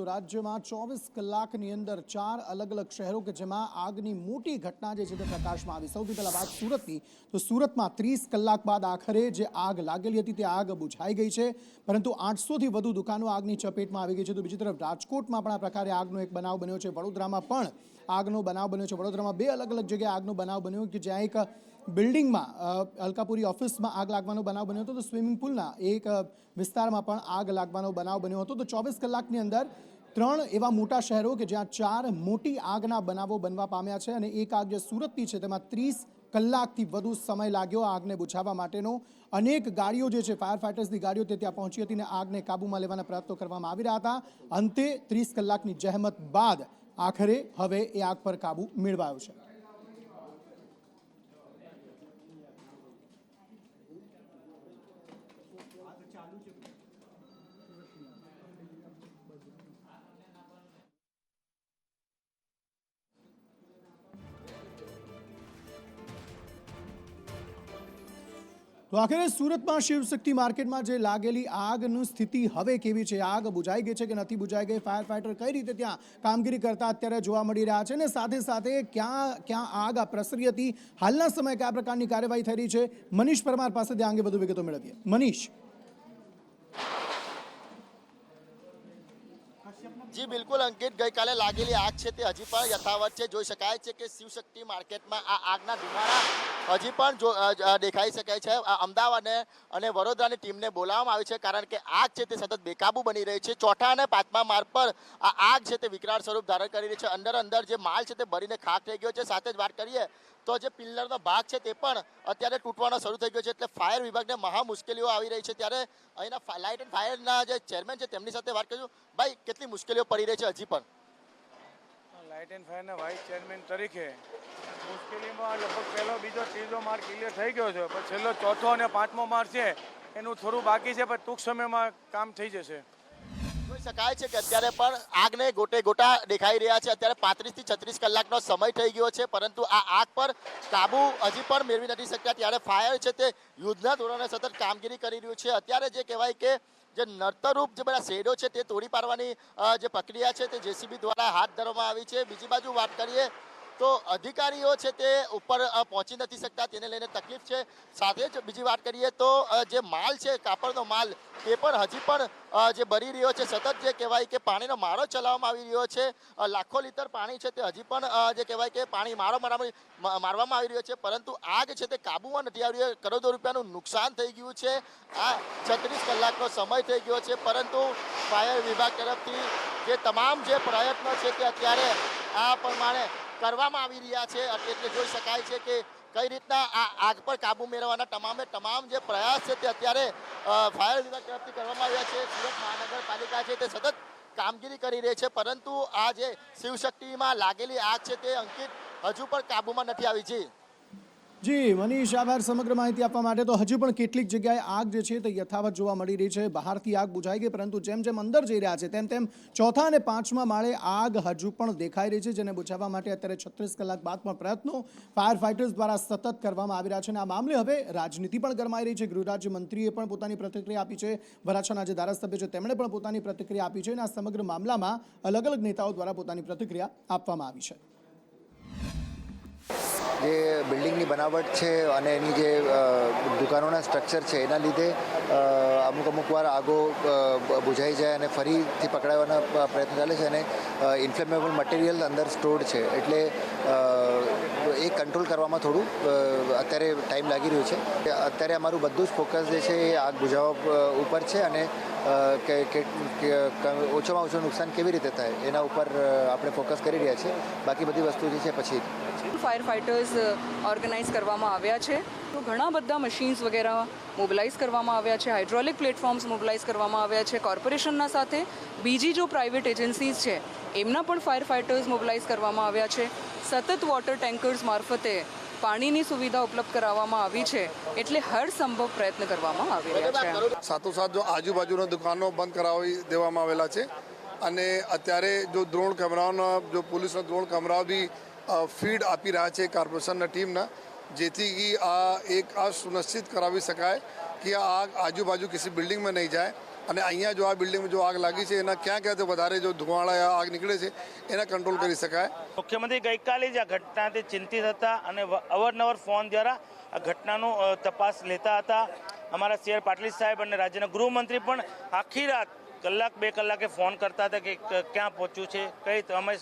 तो राज्य में 24 કલાકની અંદર 4 अलग अलग शहरों के જેમાં આગની મોટી ઘટના જે છે તે પ્રકાશમાં આવી। સૌથી પહેલા વાત સુરતની, તો સુરતમાં 30 કલાક બાદ આખરે જે આગ લાગેલી હતી તે આગ બુઝાઈ ગઈ છે, પરંતુ 800 થી વધુ દુકાનો આગની ચપેટમાં આવી ગઈ છે। તો બીજી તરફ રાજકોટમાં પણ આ પ્રકારે આગનો એક બનાવ બન્યો છે। વડોદરામાં પણ આગનો બનાવ બન્યો છે। વડોદરામાં બે અલગ અલગ જગ્યાએ આગનો બનાવ બન્યો કે જ્યાં એક બિલ્ડિંગમાં અલકાપુરી ઓફિસમાં આગ લાગવાનો બનાવ બન્યો હતો, તો સ્વિમિંગ પુલના એક વિસ્તારમાં પણ આગ લાગવાનો બનાવ બન્યો હતો। તો 24 કલાકની અંદર 3 એવા મોટા શહેરો કે જ્યાં 4 મોટી આગના બનાવો બનવા પામ્યા છે અને એક આગ જે સુરતની છે તેમાં 30 કલાકથી વધુ સમય લાગ્યો આગને બુઝાવવા માટેનો। અનેક ગાડીઓ જે છે ફાયર ફાઇટર્સની ગાડીઓ તે ત્યાં પહોંચી હતી અને આગને કાબૂમાં લેવાના પ્રયત્નો કરવામાં આવી રહ્યા હતા। અંતે 30 કલાકની જહેમત બાદ આખરે હવે એ આગ પર કાબૂ મેળવાયો છે। તો આખરે સુરતમાં શિવશક્તિ માર્કેટમાં જે લાગેલી આગની સ્થિતિ હવે કેવી છે? આગ બુઝાઈ ગઈ છે કે નથી બુઝાઈ ગઈ? ફાયર ફાઇટર કઈ રીતે ત્યાં કામગીરી કરતા અત્યારે જોવા મળી રહ્યા છે અને સાથે સાથે ક્યાં આગ પ્રસરી હતી, હાલના સમયે કયા પ્રકારની કાર્યવાહી થઈ રહી છે? મનીષ પરમાર પાસેથી આ અંગે વધુ વિગતો મેળવીએ। મનીષ। जी बिल्कुल अंकित, गई काले लागेली आग है ते हजी पण यथावत है। जोई शकाय छे के शिवशक्ति मार्केट में आ आगना धुमाड़ा हजी पण जो देखाई शकाय छे। अमदावाद अने वडोदरानी टीमने बोलाववामां आवी छे कारण के आग छे ते सतत बेकाबू बनी रही है। चौथा अने पांचमा मार्ग पर आ आग छे ते विकराल स्वरूप धारण करी रही है। अंदर अंदर जे माल छे ते बळीने खाक थई गयो छे। साथे ज वात करीए तो जे पिल्लरनो भाग छे ते पण अत्यारे तूटवानो शरू थई गयो छे, એટલે फायर विभागने महा मुश्केलीओ आवी रही छे। त्यारे અહીંના લાઇટ એન્ડ ફાયરના જે ચેરમેન છે તેમની સાથે વાત કરીશું। ભાઈ, કેટલી મુશ્કેલીઓ પડી રહી છે હજી પણ? લાઇટ એન્ડ ફાયરના વાઇસ ચેરમેન તરીકે મુશ્કેલીમાં લગભગ પહેલો બીજો ત્રીજો માર્ક ક્લિયર થઈ ગયો છે, પણ છેલ્લો ચોથો અને પાંચમો માર્ક છે એનું થોડું બાકી છે, પણ ટૂંક સમયમાં કામ થઈ જશે। જોઈ શકાય છે કે અત્યારે પણ આગને ગોટે ગોટા દેખાઈ રહ્યા છે। અત્યારે 35 થી 36 કલાકનો સમય થઈ ગયો છે, પરંતુ આ આગ પર કાબુ હજી પણ મેળવી નથી શક્યા। ત્યારે ફાયર છે તે યુદ્ધના ધોરણે સતત કામગીરી કરી રહ્યું છે। અત્યારે જે કહેવાય કે જે નર્તરૂપ જે બધા શેડો છે તે તોડી પાડવાની જે પ્રક્રિયા છે તે જેસીબી દ્વારા હાથ ધરવામાં આવી છે। બીજી બાજુ વાત કરીએ તો અધિકારીઓ છે તે ઉપર પહોંચી નથી શકતા, તેને લઈને તકલીફ છે। સાથે જ બીજી વાત કરીએ તો જે માલ છે, કાપડનો માલ, તે પણ હજી પણ જે બળી રહ્યો છે। સતત જે કહેવાય કે પાણીનો મારો ચલાવવામાં આવી રહ્યો છે। લાખો લીટર પાણી છે તે હજી પણ જે કહેવાય કે પાણી મારવામાં આવી રહ્યો છે, પરંતુ આગ છે તે કાબૂમાં નથી આવી રહ્યો। કરોડો રૂપિયાનું નુકસાન થઈ ગયું છે। આ 36 કલાકનો સમય થઈ ગયો છે, પરંતુ ફાયર વિભાગ તરફથી જે તમામ જે પ્રયત્નો છે તે અત્યારે આ પ્રમાણે કરવામાં આવી રહ્યા છે। એટલે જોઈ શકાય છે કે કઈ રીતના આ આગ પર કાબુ મેળવવાના તમામ જે પ્રયાસ છે તે અત્યારે ફાયર વિભાગ તરફથી કરવામાં આવ્યા છે। સુરત મહાનગરપાલિકા છે તે સતત કામગીરી કરી રહી છે, પરંતુ આ જે શિવશક્તિમાં लागेली આગ છે તે અંકિત હજુ પણ કાબુમાં નથી આવી। જી મનીષ, આભાર સમગ્ર માહિતી આપવા માટે। તો હજુ પણ કેટલીક જગ્યાએ આગ જે છે તે યથાવત જોવા મળી રહી છે। બહારથી આગ બુઝાઈ ગઈ, પરંતુ જેમ જેમ અંદર જઈ રહ્યા છે તેમ તેમ ચોથા અને પાંચમા માળે આગ હજુ પણ દેખાઈ રહી છે, જેને બુઝાવવા માટે અત્યારે 36 કલાક બાદ પણ પ્રયત્નો ફાયર ફાઇટર્સ દ્વારા સતત કરવામાં આવી રહ્યા છે। અને આ મામલે હવે રાજનીતિ પણ ગરમાઈ રહી છે। ગૃહ રાજ્યમંત્રીએ પણ પોતાની પ્રતિક્રિયા આપી છે, વરાછાના જે ધારાસભ્ય છે તેમણે પણ પોતાની પ્રતિક્રિયા આપી છે અને આ સમગ્ર મામલામાં અલગ અલગ નેતાઓ દ્વારા પોતાની પ્રતિક્રિયા આપવામાં આવી છે। જે બિલ્ડિંગની બનાવટ છે અને એની જે દુકાનોના સ્ટ્રક્ચર છે એના લીધે અમુક વાર આગો બુઝાઈ જાય અને ફરીથી પકડાવવાના પ્રયત્ન ચાલે છે અને ઇન્ફ્લેમેબલ મટીરિયલ અંદર સ્ટોર્ડ છે, એટલે એ કંટ્રોલ કરવામાં થોડું અત્યારે ટાઈમ લાગી રહ્યો છે। અત્યારે અમારું બધું જ ફોકસ જે છે એ આગ બુઝાવવા ઉપર છે અને ઓછામાં ઓછું નુકસાન કેવી રીતે થાય એના ઉપર આપણે ફોકસ કરી રહ્યા છીએ। બાકી બધી વસ્તુ જે છે પછી ફાયર ફાઇટર્સ ઓર્ગેનાઇઝ કરવામાં આવ્યા છે। તો ઘણા બધા મશીન્સ વગેરે મોબિલાઇઝ કરવામાં આવ્યા છે, હાઇડ્રોલિક પ્લેટફોર્મ્સ મોબિલાઇઝ કરવામાં આવ્યા છે। કોર્પોરેશનના સાથે બીજી જો પ્રાઇવેટ એજન્સીઝ છે એમના પણ ફાયર ફાઇટર્સ મોબિલાઇઝ કરવામાં આવ્યા છે। સતત વોટર ટેન્કર્સ મારફતે પાણીની સુવિધા ઉપલબ્ધ કરાવવામાં આવી છે, એટલે હર સંભવ પ્રયત્ન કરવામાં આવી રહ્યા છે। સાથોસાથ જો આજુબાજુના દુકાનો બંધ કરાવી દેવામાં આવેલા છે અને અત્યારે જો ડ્રોન કેમેરાઓના જો પોલીસના ડ્રોન કેમેરાઓ બી ફીડ આપી રહ્યા છે કોર્પોરેશનના ટીમના, જેથી આ સુનિશ્ચિત કરાવી શકાય કે આ આગ આજુબાજુ કિસી બિલ્ડિંગ में नहीं जाए અને અહીંયા જો આ બિલ્ડિંગમાં જો આગ લાગી છે એના ક્યાં ક્યાંથી વધારે જો ધુમાડા આગ નીકળે છે એના કંટ્રોલ કરી શકાય. મુખ્યમંત્રી ગઈકાલે જ આ ઘટનાથી ચિંતિત હતા અને અવારનવાર ફોન દ્વારા આ ઘટનાનું તપાસ લેતા હતા. અમારા CR પાટીલ સાહેબ અને રાજ્યના ગૃહમંત્રી પણ આખી રાત કલાક 2 કલાકે ફોન કરતા હતા કે ક્યાં પહોંચ્યું છે, કઈ અમે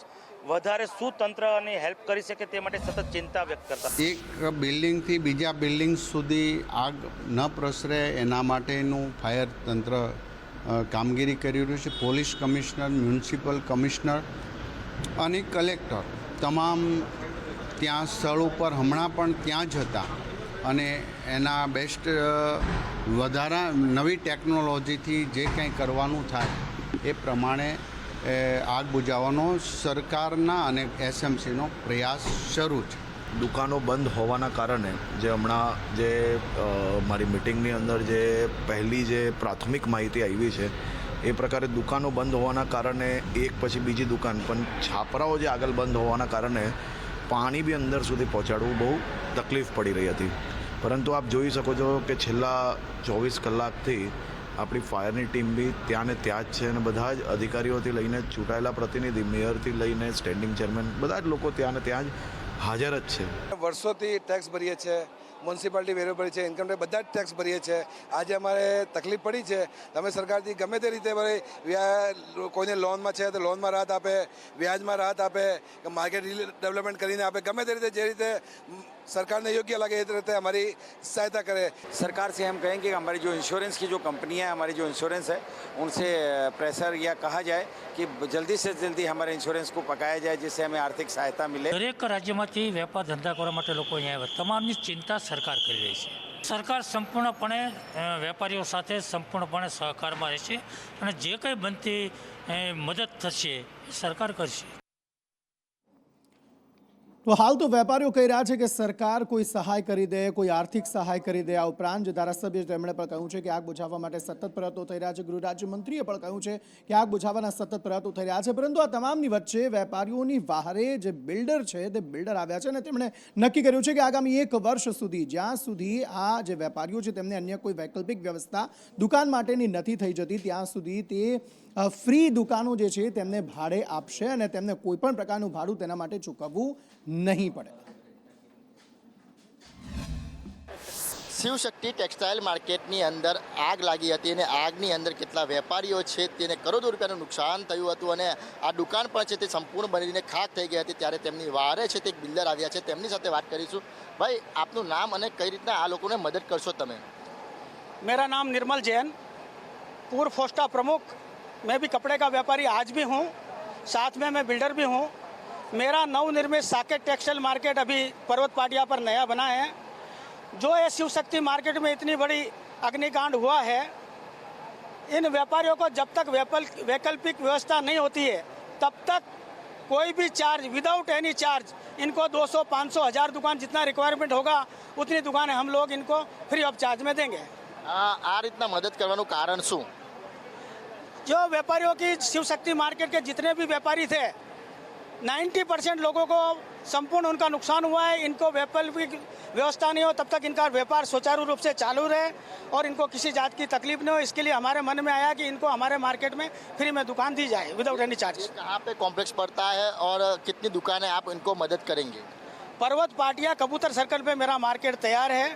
વધારે શું તંત્રની હેલ્પ કરી શકે તે માટે સતત ચિંતા વ્યક્ત કરતા. એક બિલ્ડિંગથી બીજા બિલ્ડિંગ સુધી આગ ન પ્રસરે એના માટેનું ફાયર તંત્ર કામગીરી કરી રહ્યું છે. પોલીસ કમિશનર, મ્યુનિસિપલ કમિશનર અને કલેક્ટર તમામ ત્યાં સ્થળ ઉપર હમણાં પણ ત્યાં જ હતા અને એના બેસ્ટ વધારા નવી ટેકનોલોજીથી જે કંઈ કરવાનું થાય એ પ્રમાણે આગ બુઝાવવાનો સરકારના અને SMCનો પ્રયાસ શરૂ છે. દુકાનો બંધ હોવાના કારણે જે હમણાં જે મારી મિટિંગની અંદર જે પહેલી જે પ્રાથમિક માહિતી આવી છે એ પ્રકારે દુકાનો બંધ હોવાના કારણે એક પછી બીજી દુકાન પણ છાપરાઓ જે આગળ બંધ હોવાના કારણે પાણી બી અંદર સુધી પહોંચાડવું બહુ તકલીફ પડી રહી હતી. પરંતુ આપ જોઈ શકો છો કે છેલ્લા 24 કલાકથી આપણી ફાયરની ટીમ બી ત્યાં ને ત્યાં જ છે અને બધા જ અધિકારીઓથી લઈને ચૂંટાયેલા પ્રતિનિધિ, મેયરથી લઈને સ્ટેન્ડિંગ ચેરમેન, બધા જ લોકો ત્યાં ને ત્યાં જ હાજર જ છે. વર્ષોથી ટેક્સ ભરીએ છીએ, મ્યુનિસિપાલિટી વેરો ભરી છે, ઇન્કમ ટેક્સ, બધા જ ટેક્સ ભરીએ છીએ. આજે અમારે તકલીફ પડી છે. તમે સરકારથી ગમે તે રીતે કોઈને લોનમાં છે તો લોનમાં રાહત આપે, વ્યાજમાં રાહત આપે, માર્કેટ ડેવલપમેન્ટ કરીને આપે, ગમે તે રીતે જે રીતે सरकार ने योग्य लगे इस तरह हमारी सहायता करे. सरकार से हम कहेंगे कि हमारी जो इंश्योरेंस की जो कंपनियां हैं, हमारी जो इंश्योरेंस है, उनसे प्रेशर या कहा जाए कि जल्दी से जल्दी हमारे इंश्योरेंस को पकाया जाए जिससे हमें आर्थिक सहायता मिले. દરેક રાજ્યમાંથી વેપાર ધંધા કરવા માટે લોકો અહીંયા આવે. તમામની ચિંતા સરકાર કરી રહી છે. સરકાર સંપૂર્ણપણે વેપારીઓ સાથે સંપૂર્ણપણે સહકારમાં રહેશે અને જે કંઈ બનતી મદદ થશે એ સરકાર કરશે. તો હાલ તો વેપારીઓ કહી રહ્યા છે કે સરકાર કોઈ સહાય કરી દે, કોઈ આર્થિક સહાય કરી દે. આ ઉપરાંત ધારાસભ્ય તેમણે પણ કહ્યું છે કે આગ બુઝાવવા માટે સતત પ્રયત્નો થઈ રહ્યા છે. ગૃહ રાજ્યમંત્રીએ પણ કહ્યું છે કે આગ બુઝાવવાના સતત પ્રયત્નો થઈ રહ્યા છે. પરંતુ આ તમામની વચ્ચે વેપારીઓની વહારે જે બિલ્ડર છે તે બિલ્ડર આવ્યા છે અને તેમણે નક્કી કર્યું છે કે આગામી 1 વર્ષ સુધી જ્યાં સુધી આ જે વેપારીઓ છે તેમને અન્ય કોઈ વૈકલ્પિક વ્યવસ્થા દુકાન માટેની નથી થઈ જતી ત્યાં સુધી તે ફ્રી દુકાનો જે છે તેમને ભાડે આપશે અને તેમને કોઈ પણ પ્રકારનું ભાડું તેના માટે ચૂકવવું નહીં પડે. શિવશક્તિ ટેક્સટાઇલ માર્કેટની અંદર આગ લાગી હતી અને આગની અંદર કેટલા વેપારીઓ છે તેને કરોડો રૂપિયાનું નુકસાન થયું હતું અને આ દુકાન પણ છે તે સંપૂર્ણ બનીને ખાક થઈ ગઈ હતી. ત્યારે તેમની વારે છે તે એક બિલ્ડર આવ્યા છે, તેમની સાથે વાત કરીશું. ભાઈ, આપનું નામ અને કઈ રીતના આ લોકોને મદદ કરશો તમે? मेरा नाम निर्मल जैन, पूर्व फोस्टा प्रमुख. मैं भी कपड़े का व्यापारी आज भी हूँ, साथ में मैं बिल्डर भी हूँ. मेरा नवनिर्मित साकेत टेक्सटाइल मार्केट अभी पर्वत पाटिया पर नया बना है. जो ये शिव शक्ति मार्केट में इतनी बड़ी अग्निकांड हुआ है, इन व्यापारियों को जब तक वैकल्पिक व्यवस्था नहीं होती है तब तक कोई भी चार्ज विदाउट एनी चार्ज इनको 200, 500, 1000 दुकान जितना रिक्वायरमेंट होगा उतनी दुकानें हम लोग इनको फ्री ऑफ चार्ज में देंगे. આ રીતના મદદ કરવાનું કારણ શું? जो व्यापारियों की शिव शक्ति मार्केट के जितने भी व्यापारी थे 90% लोगों को संपूर्ण उनका नुकसान हुआ है. इनको वैकल्पिक व्यवस्था नहीं हो तब तक इनका व्यापार सुचारू रूप से चालू रहे और इनको किसी जात की तकलीफ नहीं हो. इसके लिए हमारे मन में आया कि इनको हमारे मार्केट में फ्री में दुकान दी जाए विदाउट एनी चार्ज. कहाँ पे कॉम्प्लेक्स पड़ता है और कितनी दुकानें आप इनको मदद करेंगे? पर्वत पाटिया कबूतर सर्कल पे मेरा मार्केट तैयार है.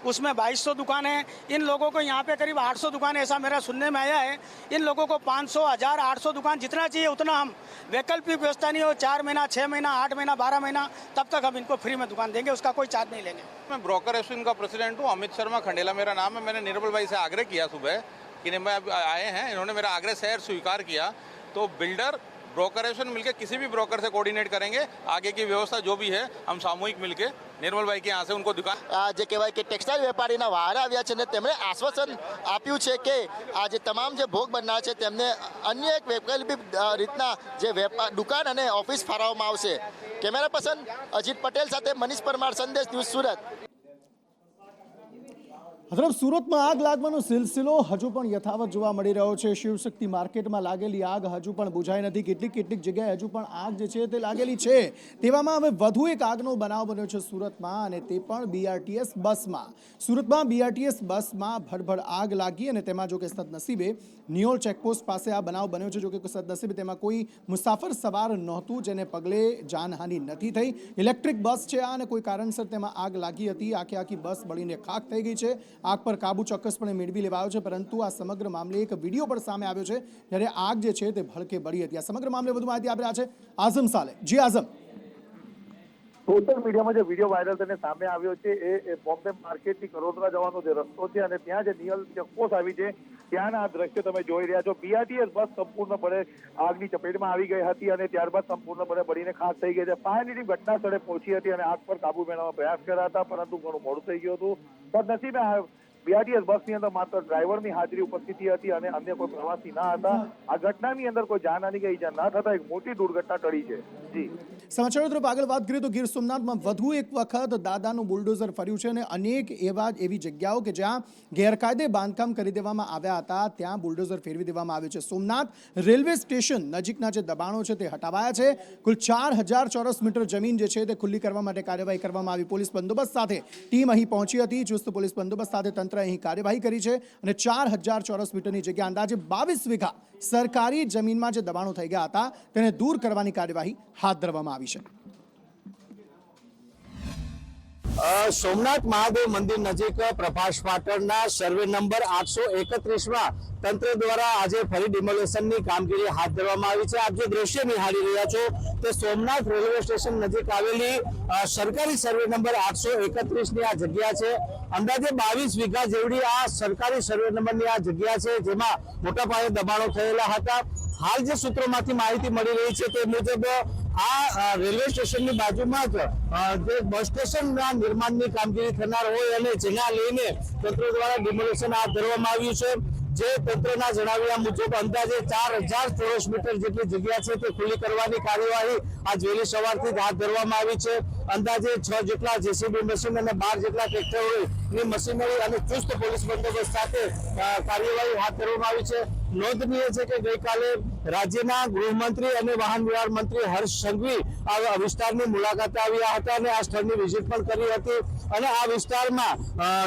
उसमें 2200 दुकानें हैं. इन लोगों को यहाँ पे करीब 800 दुकानें ऐसा मेरा सुनने में आया है. इन लोगों को 500, 1000, 800 दुकान जितना चाहिए उतना हम वैकल्पिक व्यवस्था नहीं हो 4 महीना, 6 महीना, 8 महीना, 12 महीना तब तक हम इनको फ्री में दुकान देंगे, उसका कोई चार्ज नहीं लेंगे. मैं ब्रोकर एसोसिएशन का प्रेसिडेंट हूँ, अमित शर्मा खंडेला मेरा नाम है. मैंने निर्मल भाई से आग्रह किया सुबह कि मैं अब आए हैं, इन्होंने मेरा आग्रह शहर स्वीकार किया. तो बिल्डर ब्रोकर एसोसिएशन मिलकर किसी भी ब्रोकर से कोऑर्डिनेट करेंगे. आगे की व्यवस्था जो भी है हम सामूहिक मिलकर निर्मल भाई के यहाँ से उनको दुकान જે કહેવાય કે ટેક્સટાઇલ વેપારીના વહારે આવ્યા છે ને તેમણે આશ્વાસન આપ્યું છે કે આ જે તમામ જે ભોગ બનનાર છે તેમને અન્ય એક વૈકલ્પિક રીતના જે વેપાર દુકાન અને ઓફિસ ફાળવવામાં આવશે. કેમેરા પર્સન અજીત પટેલ સાથે મનીષ પરમાર, સંદેશ ન્યૂઝ, સુરત. તરફ સુરતમાં આગ લાગવાનો સિલસિલો હજુ પણ યથાવત જોવા મળી રહ્યો છે. શિવશક્તિ માર્કેટમાં લાગેલી આગ હજુ પણ બુઝાઈ નથી. કેટલીક જગ્યાએ હજુ પણ આગ જે છે તે લાગેલી છે. તેવામાં હવે વધુ એક આગનો બનાવ બન્યો છે સુરતમાં, અને તે પણ BRTS બસમાં. સુરતમાં BRTS બસમાં ભડભડ આગ લાગી, અને તેમાં જો કે સદનસીબે નિયોલ ચેકપોસ્ટ પાસે આ બનાવ બન્યો છે. જો કે સદનસીબે તેમાં કોઈ મુસાફર સવાર નહોતું, જેને પગલે જાનહાનિ નથી થઈ. ઇલેક્ટ્રિક બસ છે આ, અને કોઈ કારણસર તેમાં આગ લાગી હતી. આખી બસ બળીને ખાખ થઈ ગઈ છે. આગ પર કાબુ ચોક્કસપણે મેળવી લેવાયો છે, પરંતુ આ સમગ્ર મામલે એક વિડીયો પણ સામે આવ્યો છે, જ્યારે આગ જે છે તે ભડકે બળી હતી. આ સમગ્ર મામલે વધુ માહિતી આપી રહ્યા છે આઝમ સાલે. જી આઝમ. સોશિયલ મીડિયામાં જે વિડીયો વાયરલ થઈને સામે આવ્યો છે એ બોમ્બે માર્કેટથી કરોડરા જવાનો જે રસ્તો છે, અને ત્યાં જે નિયલ ચેકપોસ્ટ આવી છે ત્યાંના આ દ્રશ્ય તમે જોઈ રહ્યા છો. BRTS બસ સંપૂર્ણપણે આગની ચપેટમાં આવી ગઈ હતી, અને ત્યારબાદ સંપૂર્ણપણે બળીને ખાખ થઈ ગઈ છે. ફાયરની ટીમ ઘટના સ્થળે પહોંચી હતી અને આગ પર કાબુ મેળવવાનો પ્રયાસ કર્યા હતા, પરંતુ ઘણું મોડું થઈ ગયું હતું. સદનસીબે BRTS બસની અંદર માત્ર ડ્રાઈવરની હાજરી ઉપસ્થિતિ હતી અને અન્ય કોઈ પ્રવાસી ના હતા. આ ઘટનાની અંદર કોઈ જાનહાનિ કે ઈજા ના થતા એક મોટી દુર્ઘટના ટળી છે. જી સમાચારો તરફ આગળ વાત કરીએ તો ગીર સોમનાથમાં વધુ એક વખત દાદાનું બુલડોઝર ફર્યું છે, અને અનેક એવી જગ્યાઓ કે જ્યાં ગેરકાયદે બાંધકામ કરી દેવામાં આવ્યા હતા ત્યાં બુલડોઝર ફેરવી દેવામાં આવ્યું છે. સોમનાથ રેલવે સ્ટેશન નજીકના જે દબાણો છે તે હટાવાયા છે. કુલ 4000 ચોરસ મીટર જમીન જે છે તે ખુલ્લી કરવા માટે કાર્યવાહી કરવામાં આવી. પોલીસ બંદોબસ્ત સાથે ટીમ અહીં પહોંચી હતી. ચુસ્ત પોલીસ બંદોબસ્ત સાથે તંત્ર અહીં કાર્યવાહી કરી છે, અને 4000 ચોરસ મીટરની જગ્યા અંદાજે 22 વીઘા સરકારી જમીનમાં જે દબાણો થઈ ગયા હતા તેને દૂર કરવાની કાર્યવાહી હાથ ધરવામાં આવી છે. સોમનાથ મહાદેવ મંદિર નજીક પ્રભાસ પાટણના સર્વે નંબર 831માં તંત્ર દ્વારા આજે ફરી ડિમોલેશનની કામગીરી હાથ ધરવામાં આવી છે. આપ જે દ્રશ્ય નિહાળી રહ્યા છો તે સોમનાથ રેલવે સ્ટેશન નજીક આવેલી સરકારી સર્વે નંબર 831ની આ જગ્યા છે. અંદાજે 22 વીઘા જેવડી આ સરકારી સર્વે નંબરની આ જગ્યા છે, જેમાં મોટા પાયે દબાણો થયેલા હતા. હાલ જે સૂત્રોમાંથી માહિતી મળી રહી છે તે મુજબ આ રેલવે સ્ટેશનની બાજુમાં જ જે બસ સ્ટેશનના નિર્માણની કામગીરી થનાર હોય, અને જેના લઈને તંત્ર દ્વારા ડિમોલેશન હાથ ધરવામાં આવ્યું છે. જે તંત્રના જણાવ્યા મુજબ અંદાજે 4000 ચોરસ મીટર જેટલી જગ્યા છે તે ખુલ્લી કરવાની કાર્યવાહી આજ વહેલી સવારથી જ હાથ ધરવામાં આવી છે. અંદાજે 6 જેટલા JCB મશીન અને 12 જેટલા ટ્રેક્ટરોની મશીનરી અને ચુસ્ત પોલીસ બંદોબસ્ત સાથે કાર્યવાહી હાથ ધરવામાં આવી છે. નોંધનીય છે કે ગઈકાલે રાજ્યના ગૃહમંત્રી અને વાહન વ્યવહાર મંત્રી હર્ષ સંઘવી આ વિસ્તારની મુલાકાતે આવ્યા હતા, અને આ સ્થળની વિઝિટ પણ કરી હતી. અને આ વિસ્તારમાં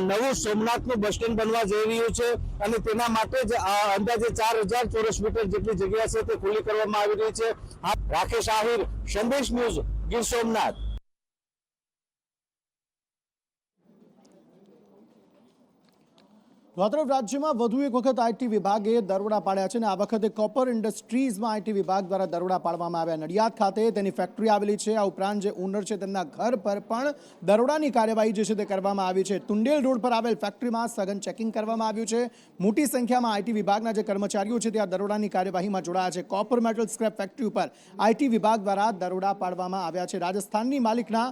નવું સોમનાથનું બસ સ્ટેન્ડ બનવા જઈ રહ્યું છે, અને તેના માટે જ અંદાજે 4000 ચોરસ મીટર જેટલી જગ્યા છે તે ખુલ્લી કરવામાં આવી રહી છે. રાકેશ આહિર, સંદેશ ન્યૂઝ, ગીર સોમનાથ. તરફ રાજ્યમાં વધુ એક વખત IT વિભાગે દરોડા પાડ્યા છે, અને આ વખતે કોપર ઇન્ડસ્ટ્રીઝમાં IT વિભાગ દ્વારા દરોડા પાડવામાં આવ્યા. નડિયાદ ખાતે તેની ફેક્ટરી આવેલી છે. આ ઉપરાંત જે ઓનર છે તેમના ઘર પર પણ દરોડાની કાર્યવાહી જે છે તે કરવામાં આવી છે. તુંડેલ રોડ પર આવેલ ફેક્ટરીમાં સઘન ચેકિંગ કરવામાં આવ્યું છે. મોટી સંખ્યામાં IT વિભાગના જે કર્મચારીઓ છે તે આ દરોડાની કાર્યવાહીમાં જોડાયા છે. કોપર મેટલ સ્ક્રેપ ફેક્ટરી ઉપર IT વિભાગ દ્વારા દરોડા પાડવામાં આવ્યા છે. રાજસ્થાનની માલિકના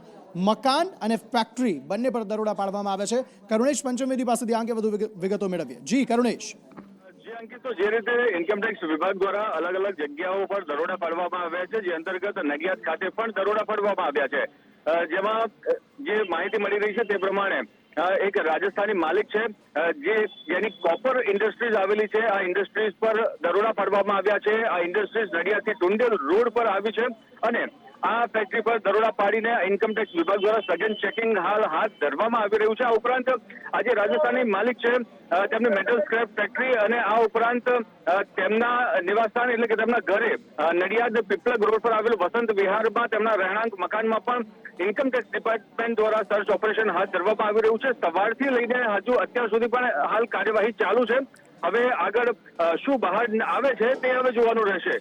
મકાન અને ફેક્ટરી બંને પર દરોડા પાડવામાં આવે છે. કરુણેશ પંચમેદી પાસેથી આ અંગે વધુ વિગતો મેળવીએ. જી કરુણેશ. અંકિત, તો જે રીતે ઇન્કમટેક્સ વિભાગ દ્વારા અલગ અલગ જગ્યાઓ પર દરોડા પાડવામાં આવ્યા છે, જે અંતર્ગત નડિયાદ ખાતે પણ દરોડા પાડવામાં આવ્યા છે. જેમાં જે માહિતી મળી રહી છે તે પ્રમાણે એક રાજસ્થાની માલિક છે, જેની કોપર ઇન્ડસ્ટ્રીઝ આવેલી છે. આ ઇન્ડસ્ટ્રીઝ પર દરોડા પાડવામાં આવ્યા છે. આ ઇન્ડસ્ટ્રીઝ નડિયાદથી ટુંડેલ રોડ પર આવી છે, અને આ ફેક્ટરી પર દરોડા પાડીને ઇન્કમટેક્સ વિભાગ દ્વારા સઘન ચેકિંગ હાલ હાથ ધરવામાં આવી રહ્યું છે. આ ઉપરાંત આજે રાજસ્થાની માલિક છે તેમની મેટલ સ્ક્રેપ ફેક્ટરી, અને આ ઉપરાંત તેમના નિવાસસ્થાન એટલે કે તેમના ઘરે નડિયાદ પીપલગ રોડ પર આવેલું વસંત વિહારમાં તેમના રહેણાંક મકાનમાં પણ ઇન્કમટેક્સ ડિપાર્ટમેન્ટ દ્વારા સર્ચ ઓપરેશન હાથ ધરવામાં આવી રહ્યું છે. સવારથી લઈને હજુ અત્યાર સુધી પણ હાલ કાર્યવાહી ચાલુ છે. હવે આગળ શું બહાર આવે છે તે હવે જોવાનું રહેશે.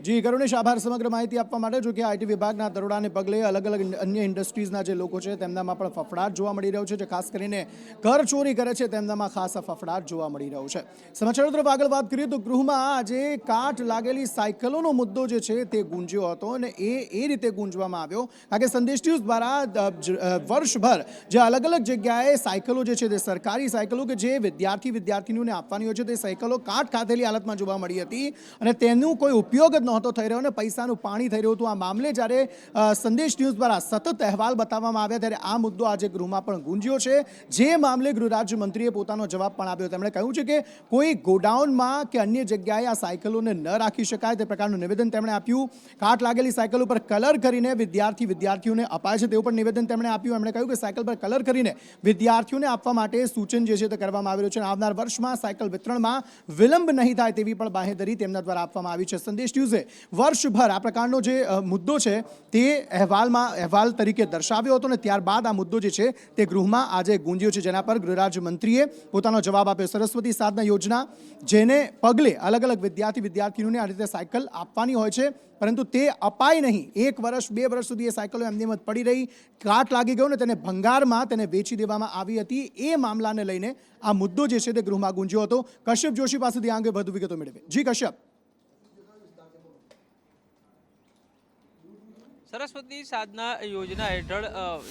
જી કરુણેશ, આભાર સમગ્ર માહિતી આપવા માટે. જો કે IT વિભાગના દરોડાને પગલે અલગ અલગ અન્ય ઇન્ડસ્ટ્રીઝના જે લોકો છે તેમનામાં પણ ફફડાટ જોવા મળી રહ્યો છે. જે ખાસ કરીને ઘર ચોરી કરે છે તેમનામાં ખાસ ફફડાટ જોવા મળી રહ્યો છે. સમાચારો તરફ આગળ વાત કરીએ તો ગૃહમાં આજે કાટ લાગેલી સાયકલોનો મુદ્દો જે છે તે ગુંજ્યો હતો, અને એ રીતે ગુંજવામાં આવ્યો કારણ કે સંદેશ ન્યૂઝ દ્વારા વર્ષભર જે અલગ અલગ જગ્યાએ સાયકલો જે છે તે સરકારી સાયકલો કે જે વિદ્યાર્થીનીઓને આપવાની હોય છે તે સાયકલો કાટ ખાધેલી હાલતમાં જોવા મળી હતી, અને તેનું કોઈ ઉપયોગ ઉપયોગ જ નહોતો થઈ રહ્યો અને પૈસાનું પાણી થઈ રહ્યું હતું. આ મામલે જ્યારે સંદેશ ન્યૂઝ દ્વારા સતત અહેવાલ બતાવવામાં આવ્યા ત્યારે આ મુદ્દો આજે ગૃહમાં પણ ગુંજ્યો છે, જે મામલે ગૃહ રાજ્યમંત્રીએ પોતાનો જવાબ પણ આપ્યો. તેમણે કહ્યું છે કે કોઈ ગોડાઉનમાં કે અન્ય જગ્યાએ આ સાયકલોને ન રાખી શકાય તે પ્રકારનું નિવેદન તેમણે આપ્યું. કાટ લાગેલી સાયકલ ઉપર કલર કરીને વિદ્યાર્થીઓને અપાય છે તેવું પણ નિવેદન તેમણે આપ્યું. એમણે કહ્યું કે સાયકલ પર કલર કરીને વિદ્યાર્થીઓને આપવા માટે સૂચન જે છે તે કરવામાં આવી રહ્યું છે. આવનાર વર્ષમાં સાયકલ વિતરણમાં વિલંબ નહીં થાય તેવી પણ બાંહેધરી તેમના દ્વારા આપવામાં આવી છે. સંદેશ ન્યૂઝે વર્ષભર આ પ્રકારનો જે મુદ્દો છે તે અહેવાલ તરીકે દર્શાવ્યો હતો અને ત્યારબાદ આ મુદ્દો જે છે તે ગૃહમાં આજે ગુંજ્યો છે, જેના પર ગૃહ રાજ્યમંત્રીએ પોતાનો જવાબ આપ્યો. સરસ્વતી સાધના યોજના જેને પગલે અલગ અલગ વિદ્યાર્થીઓને આ રીતે સાયકલ આપવાની હોય છે, પરંતુ તે અપાય નહીં. 1 વર્ષ 2 વર્ષ સુધી એ સાયકલો એમની એમ જ પડી રહી, કાટ લાગી ગયો ને તેને ભંગારમાં તેને વેચી દેવામાં આવી હતી. એ મામલાને લઈને આ મુદ્દો જે છે તે ગૃહમાં ગુંજ્યો હતો. કશ્યપ જોશી પાસેથી આ અંગે વધુ વિગતો મેળવે. જી કશ્યપ. સરસ્વતી સાધના યોજના હેઠળ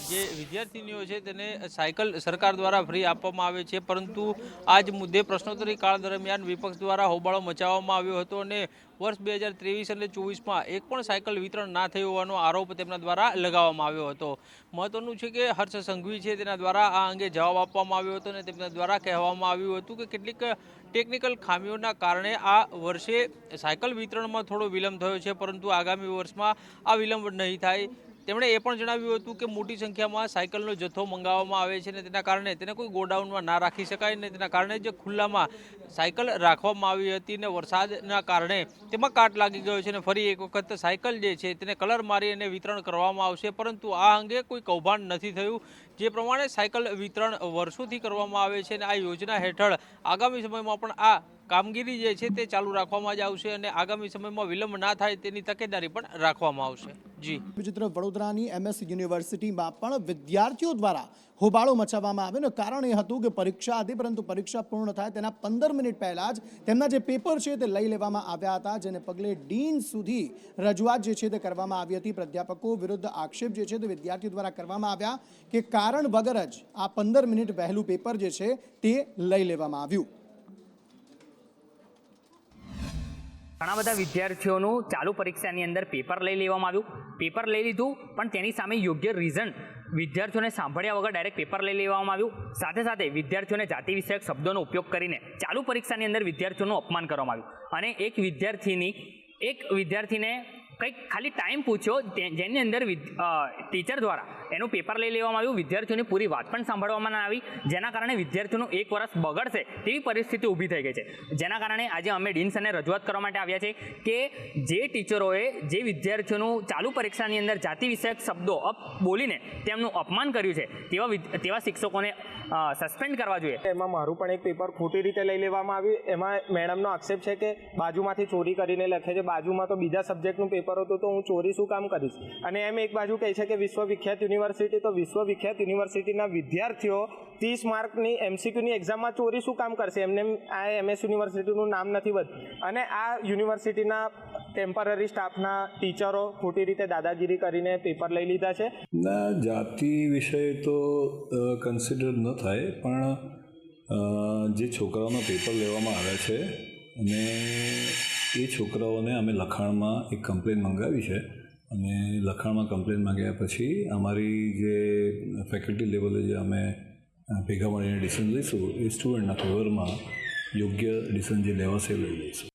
જે વિદ્યાર્થીનીઓ છે તેને સાયકલ સરકાર દ્વારા ફ્રી આપવામાં આવે છે, પરંતુ આ જ મુદ્દે પ્રશ્નોત્તરી કાળ દરમિયાન વિપક્ષ દ્વારા હોબાળો મચાવવામાં આવ્યો હતો અને વર્ષ 2023 અને 24માં એક પણ સાયકલ વિતરણ ના થયું હોવાનો આરોપ તેમના દ્વારા લગાવવામાં આવ્યો હતો. મહત્વનું છે કે હર્ષ સંઘવી છે તેના દ્વારા આ અંગે જવાબ આપવામાં આવ્યો હતો અને તેમના દ્વારા કહેવામાં આવ્યું હતું કે કેટલીક ટેકનિકલ ખામીઓના કારણે આ વર્ષે સાયકલ વિતરણમાં થોડો વિલંબ થયો છે, પરંતુ આગામી વર્ષમાં આ વિલંબ નહીં થાય. તેમણે એ પણ જણાવ્યું હતું કે મોટી સંખ્યામાં સાયકલનો જથ્થો મંગાવવામાં આવે છે અને તેના કારણે તેને કોઈ ગોડાઉનમાં ના રાખી શકાય ને તેના કારણે જે ખુલ્લામાં સાયકલ રાખવામાં આવી હતી ને વરસાદના કારણે તેમાં કાટ લાગી ગયો છે અને ફરી એક વખત સાયકલ જે છે તેને કલર મારી અને વિતરણ કરવામાં આવશે, પરંતુ આ અંગે કોઈ કૌભાંડ નથી થયું. જે પ્રમાણે સાયકલ વિતરણ વર્ષોથી કરવામાં આવે છે અને આ યોજના હેઠળ આગામી સમયમાં પણ આ કામગીરી જે છે તે ચાલુ રાખવામાં જ આવશે અને આગામી સમયમાં વિલંબ ના થાય તેની તકેદારી પણ રાખવામાં આવશે. જી. બીજી તરફ વડોદરાની MS યુનિવર્સિટીમાં પણ વિદ્યાર્થીઓ દ્વારા હોબાળો મચાવવામાં આવ્યો ને કારણ એ હતું કે પરીક્ષા હતી, પરંતુ પરીક્ષા પૂર્ણ થાય તેના 15 મિનિટ પહેલા જ તેમના જે પેપર છે તે લઈ લેવામાં આવ્યા હતા, જેને પગલે ડીન સુધી રજૂઆત જે છે તે કરવામાં આવી હતી. પ્રાધ્યાપકો વિરુદ્ધ આક્ષેપ જે છે તે વિદ્યાર્થીઓ દ્વારા કરવામાં આવ્યા કે કારણ વગર જ આ 15 મિનિટ વહેલું પેપર જે છે તે લઈ લેવામાં આવ્યું. ઘણા બધા વિદ્યાર્થીઓનું ચાલુ પરીક્ષાની અંદર પેપર લઈ લેવામાં આવ્યું. પેપર લઈ લીધું પણ તેની સામે યોગ્ય રીઝન વિદ્યાર્થીઓને સાંભળ્યા વગર ડાયરેક્ટ પેપર લઈ લેવામાં આવ્યું. સાથે સાથે વિદ્યાર્થીઓને જાતિ વિષયક શબ્દોનો ઉપયોગ કરીને ચાલુ પરીક્ષાની અંદર વિદ્યાર્થીઓનું અપમાન કરવામાં આવ્યું અને એક વિદ્યાર્થીને કંઈક ખાલી ટાઈમ પૂછ્યો જેની અંદર ટીચર દ્વારા એનું પેપર લઈ લેવામાં આવ્યું. વિદ્યાર્થીઓની પૂરી વાત પણ સાંભળવામાં ના આવી, જેના કારણે વિદ્યાર્થીઓનું 1 વર્ષ બગડશે તેવી પરિસ્થિતિ ઊભી થઈ ગઈ છે. જેના કારણે આજે અમે ડીન સરને રજૂઆત કરવા માટે આવ્યા છે કે જે ટીચરોએ જે વિદ્યાર્થીઓનું ચાલુ પરીક્ષાની અંદર જાતિ વિષયક શબ્દો બોલીને તેમનું અપમાન કર્યું છે તેવા શિક્ષકોને સસ્પેન્ડ કરવા જોઈએ. એમાં મારું પણ એક પેપર ખોટી રીતે લઈ લેવામાં આવ્યું. એમાં મેડમનો આક્ષેપ છે કે બાજુમાંથી ચોરી કરીને લખે છે, બાજુમાં તો બીજા સબ્જેક્ટનું પેપર હતું તો હું ચોરી શું કામ કરીશ. અને એમ એક બાજુ કહે છે કે વિશ્વવિખ્યાત યુનિવર્સિટી, તો વિશ્વવિખ્યાત યુનિવર્સિટીના વિદ્યાર્થીઓ 30 માર્કની MCQની એક્ઝામમાં ચોરી શું કામ કરશે. એમને આ MS યુનિવર્સિટીનું નામ નથી વધ્યું અને આ યુનિવર્સિટીના ટેમ્પરરી સ્ટાફના ટીચરો ખોટી રીતે દાદાગીરી કરીને પેપર લઈ લીધા છે. ના, જાતિ વિષય તો કન્સિડર ન થાય, પણ જે છોકરાઓના પેપર લેવામાં આવ્યા છે અને એ છોકરાઓને અમે લખાણમાં એક કમ્પ્લેન મંગાવી છે અને લખાણમાં કમ્પ્લેન માંગ્યા પછી અમારી જે ફેકલ્ટી લેવલે જે અમે ભેગા મળીને ડિસિઝન લઈશું એ સ્ટુડન્ટના ફેવરમાં યોગ્ય ડિસિઝન જે લેવાશે એ લઈ લઈશું.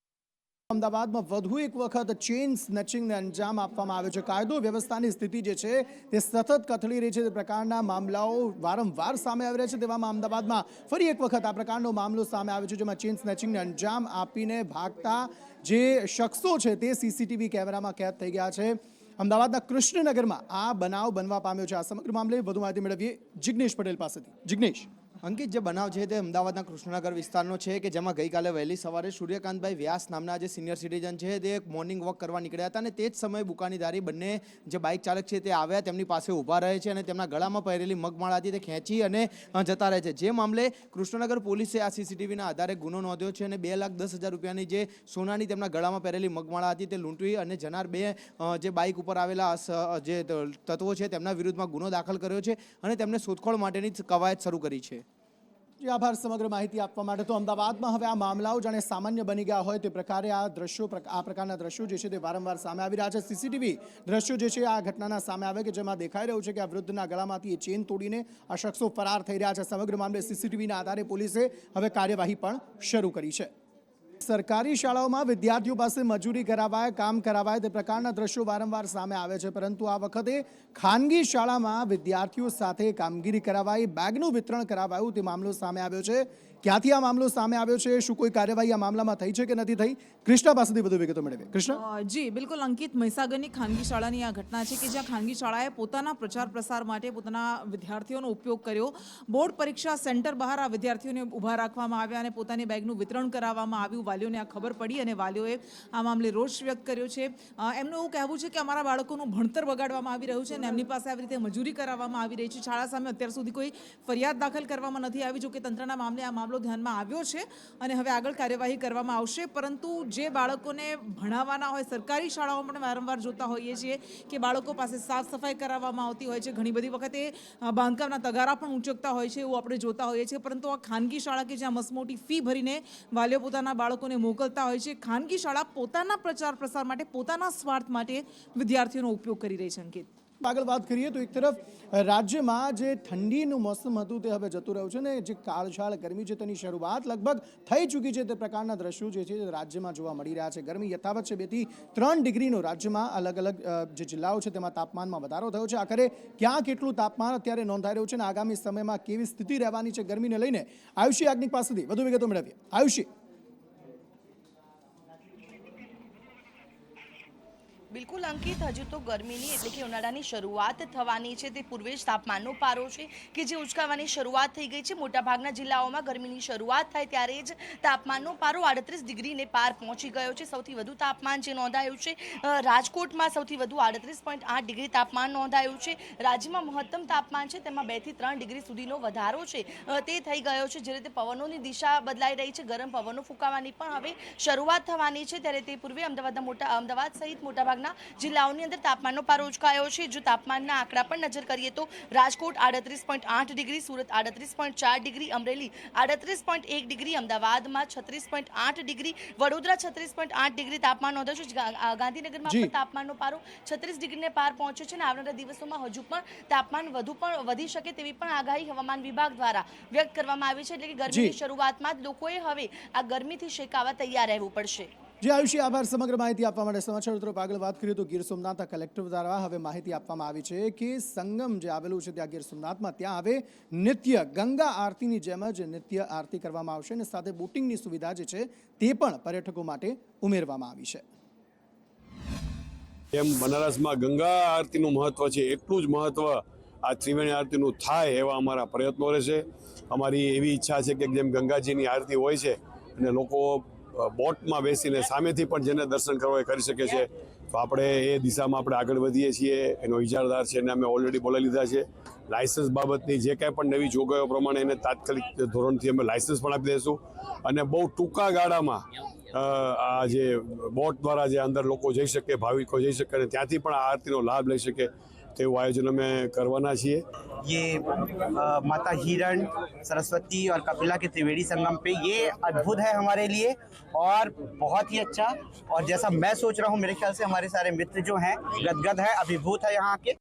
અમદાવાદમાં વધુ એક વખત ચેઇન સ્નેચિંગને અંજામ આપવામાં આવ્યો છે. કાયદો વ્યવસ્થાની સ્થિતિ જે છે તે સતત કથળી રહી છે, તે પ્રકારના મામલાઓ વારંવાર સામે આવી રહ્યા છે. તેવામાં અમદાવાદમાં ફરી એક વખત આ પ્રકારનો મામલો સામે આવ્યો છે, જેમાં ચેઇન સ્નેચિંગને અંજામ આપીને ભાગતા જે શખ્સો છે તે CCTV કેમેરામાં કેદ થઈ ગયા છે. અમદાવાદના કૃષ્ણનગરમાં આ બનાવ બનવા પામ્યો છે. આ સમગ્ર મામલે વધુ માહિતી મેળવીએ જિગ્નેશ પટેલ પાસેથી. જિગ્નેશ. અંકિત, જે બનાવ છે તે અમદાવાદના કૃષ્ણનગર વિસ્તારનો છે કે જેમાં ગઈકાલે વહેલી સવારે સૂર્યકાંતભાઈ વ્યાસ નામના જે સિનિયર સિટીઝન છે તે એક મોર્નિંગ વોક કરવા નીકળ્યા હતા અને તે જ સમયે બુકાનીધારી બંને જે બાઇક ચાલક છે તે આવ્યા, તેમની પાસે ઊભા રહે છે અને તેમના ગળામાં પહેરેલી મગમાળા હતી તે ખેંચી અને જતા રહે છે. જે મામલે કૃષ્ણનગર પોલીસે આ CCTVના આધારે ગુનો નોંધ્યો છે અને 2,10,000 રૂપિયાની જે સોનાની તેમના ગળામાં પહેરેલી મગમાળા હતી તે લૂંટવી અને જનાર બે જે બાઇક ઉપર આવેલા જે તત્વો છે તેમના વિરુદ્ધમાં ગુનો દાખલ કર્યો છે અને તેમને શોધખોળ માટેની કવાયત શરૂ કરી છે. જે આભાર સમગ્ર માહિતી આપવા માટે. તો અમદાવાદમાં હવે આ મામલાઓ જાણે સામાન્ય બની ગયા હોય તે પ્રકારે આ પ્રકારના દ્રશ્યો જે છે તે વારંવાર સામે આવી રહ્યા છે. સીસીટીવી દ્રશ્યો જે છે આ ઘટનાના સામે આવે કે જેમાં દેખાઈ રહ્યું છે કે આ વૃદ્ધના ગળામાંથી એ ચેન તોડીને આ શખ્સો ફરાર થઈ રહ્યા છે. સમગ્ર મામલે સીસીટીવીના આધારે પોલીસે હવે કાર્યવાહી પણ શરૂ કરી છે. સરકારી શાળાઓમાં વિદ્યાર્થીઓ પાસે મજૂરી કરાવાય, કામ કરાવાય તે પ્રકારના દ્રશ્યો વારંવાર સામે આવે છે, પરંતુ આ વખતે ખાનગી શાળામાં વિદ્યાર્થીઓ સાથે કામગીરી કરાવાઈ, બેગનું વિતરણ કરાવાયું તે મામલો સામે આવ્યો છે. ક્યાંથી આ મામલો સામે આવ્યો છે, શું કોઈ કાર્યવાહી આ મામલામાં થઈ છે કે નથી થઈ, કૃષ્ણા પાસેથી વધુ વિગતો મેળવીએ. કૃષ્ણા. જી બિલકુલ અંકિત, મહીસાગરની ખાનગી શાળાની આ ઘટના છે કે જ્યાં ખાનગી શાળાએ પોતાના પ્રચાર પ્રસાર માટે પોતાના વિદ્યાર્થીઓનો ઉપયોગ કર્યો. બોર્ડ પરીક્ષા સેન્ટર બહાર આ વિદ્યાર્થીઓને ઊભા રાખવામાં આવ્યા અને પોતાની બેગનું વિતરણ કરાવવામાં આવ્યું. વાલીઓને આ ખબર પડી અને વાલીઓએ આ મામલે રોષ વ્યક્ત કર્યો છે. એમનું એવું કહેવું છે કે અમારા બાળકોનું ભણતર બગાડવામાં આવી રહ્યું છે અને એમની પાસે આવી રીતે મજૂરી કરાવવામાં આવી રહી છે. શાળા સામે અત્યાર સુધી કોઈ ફરિયાદ દાખલ કરવામાં નથી આવી. જો કે તંત્રના મામલે આ મામલો ધ્યાનમાં આવ્યો છે અને હવે આગળ કાર્યવાહી કરવામાં આવશે. પરંતુ જે બાળકોને ભણાવવાના હોય, સરકારી શાળાઓમાં પણ વારંવાર જોતા હોઈએ છીએ કે બાળકો પાસે સાફ સફાઈ કરાવવામાં આવતી હોય છે. ઘણી બધી વખતે બાંધકામના તગારા પણ ઉંચકતા હોય છે, એવું આપણે જોતા હોઈએ છીએ. પરંતુ આ ખાનગી શાળા કે જ્યાં મસમોટી ફી ભરીને વાલીઓ પોતાના બાળકોને મોકલતા હોય છે, ખાનગી શાળા પોતાના પ્રચાર પ્રસાર માટે, પોતાના સ્વાર્થ માટે વિદ્યાર્થીઓનો ઉપયોગ કરી રહી છે. અંકિત, આગળ વાત કરીએ તો એક તરફ રાજ્યમાં જે ઠંડીનું મોસમ હતું તે હવે જતું રહ્યું છે ને જે કાળઝાળ ગરમી છે તેની શરૂઆત લગભગ થઈ ચૂકી છે તે પ્રકારના દ્રશ્યો જે છે રાજ્યમાં જોવા મળી રહ્યા છે. ગરમી યથાવત છે. 2 થી 3 ડિગ્રીનો રાજ્યમાં અલગ અલગ જે જિલ્લાઓ છે તેમાં તાપમાનમાં વધારો થયો છે. આખરે ક્યાં કેટલું તાપમાન અત્યારે નોંધાઈ રહ્યું છે અને આગામી સમયમાં કેવી સ્થિતિ રહેવાની છે ગરમીને લઈને, આયુષી યાજ્ઞિક પાસેથી વધુ વિગતો મેળવીએ. આયુષી. બિલકુલ અંકિત, હજુ તો ગરમીની એટલે કે ઉનાળાની શરૂઆત થવાની છે. તે પૂર્વે જ તાપમાનનો પારો છે કે જે ઉચકાવાની શરૂઆત થઈ ગઈ છે. મોટાભાગના જિલ્લાઓમાં ગરમીની શરૂઆત થાય ત્યારે જ તાપમાનનો પારો 38 ડિગ્રીને પાર પહોંચી ગયો છે. સૌથી વધુ તાપમાન જે નોંધાયું છે રાજકોટમાં સૌથી વધુ 38.8 ડિગ્રી તાપમાન નોંધાયું છે. રાજ્યમાં મહત્તમ તાપમાન છે તેમાં 2 થી 3 ડિગ્રી સુધીનો વધારો છે તે થઈ ગયો છે. જે રીતે પવનોની દિશા બદલાઈ રહી છે, ગરમ પવનો ફૂંકાવાની પણ હવે શરૂઆત થવાની છે. ત્યારે તે પૂર્વે અમદાવાદ સહિત મોટાભાગના જિલ્લાઓની અંદર તાપમાનનો પારો ઉચકાયો છે. જો તાપમાનના આંકડા પર નજર કરીએ તો Rajkot 38.8 degree, Surat 38.4 degree, Amreli 38.1 degree, અમદાવાદમાં 36.8 ડિગ્રી, વડોદરા 36.8 ડિગ્રી તાપમાન નોંધાયું છે. ગાંધીનગરમાં પણ તાપમાનનો પારો 36 ડિગ્રીને પાર પહોંચ્યો છે અને આવનારા દિવસોમાં હજુ પણ તાપમાન વધુ પણ વધી શકે તેવી પણ આગાહી હવામાન વિભાગ દ્વારા વ્યક્ત કરવામાં આવી છે. એટલે કે ગરમીની શરૂઆતમાં જ લોકોએ હવે આ ગરમીથી શેકાવા તૈયાર રહેવું પડશે. જી આયુષી, આભાર સમગ્ર માહિતી આપવા માટે. સમાચાર તરફ આગળ વાત કરીએ તો ગીર સોમનાથના કલેક્ટર દ્વારા હવે માહિતી આપવામાં આવી છે કે સંગમ જે આવેલું છે ત્યાં ગીર સોમનાથમાં ત્યાં હવે નિત્ય ગંગા આરતીની જેમ જ નિત્ય આરતી કરવામાં આવશે અને સાથે બોટિંગની સુવિધા જે છે તે પણ પર્યટકો માટે ઉમેરવામાં આવી છે. એમ બનારસમાં ગંગા આરતીનું મહત્વ છે એટલું જ મહત્વ આ ત્રિવેણી આરતીનું થાય એવા અમારા પ્રયત્નો રહેશે. અમારી એવી ઈચ્છા છે કે જેમ ગંગાજીની આરતી હોય છે અને લોકો બોટમાં બેસીને સામેથી પણ જેને દર્શન કરવા એ કરી શકે છે, તો આપણે એ દિશામાં આપણે આગળ વધીએ છીએ. એનો ઇજારદાર છે એને અમે ઓલરેડી બોલાવી લીધા છે. લાયસન્સ બાબતની જે કાંઈ પણ નવી જોગવાઈઓ પ્રમાણે એને તાત્કાલિક ધોરણથી અમે લાયસન્સ પણ આપી દઈશું અને બહુ ટૂંકા ગાળામાં આ જે બોટ દ્વારા જે અંદર લોકો જઈ શકે, ભાવિકો જઈ શકે અને ત્યાંથી પણ આ આરતીનો લાભ લઈ શકે તેવું આયોજન અમે કરવાના છીએ. ये माता हिरण, सरस्वती और कपिला के त्रिवेणी संगम पे ये अद्भुत है हमारे लिए और बहुत ही अच्छा. और जैसा मैं सोच रहा हूँ, मेरे ख्याल से हमारे सारे मित्र जो हैं गदगद है, अभिभूत है यहाँ के.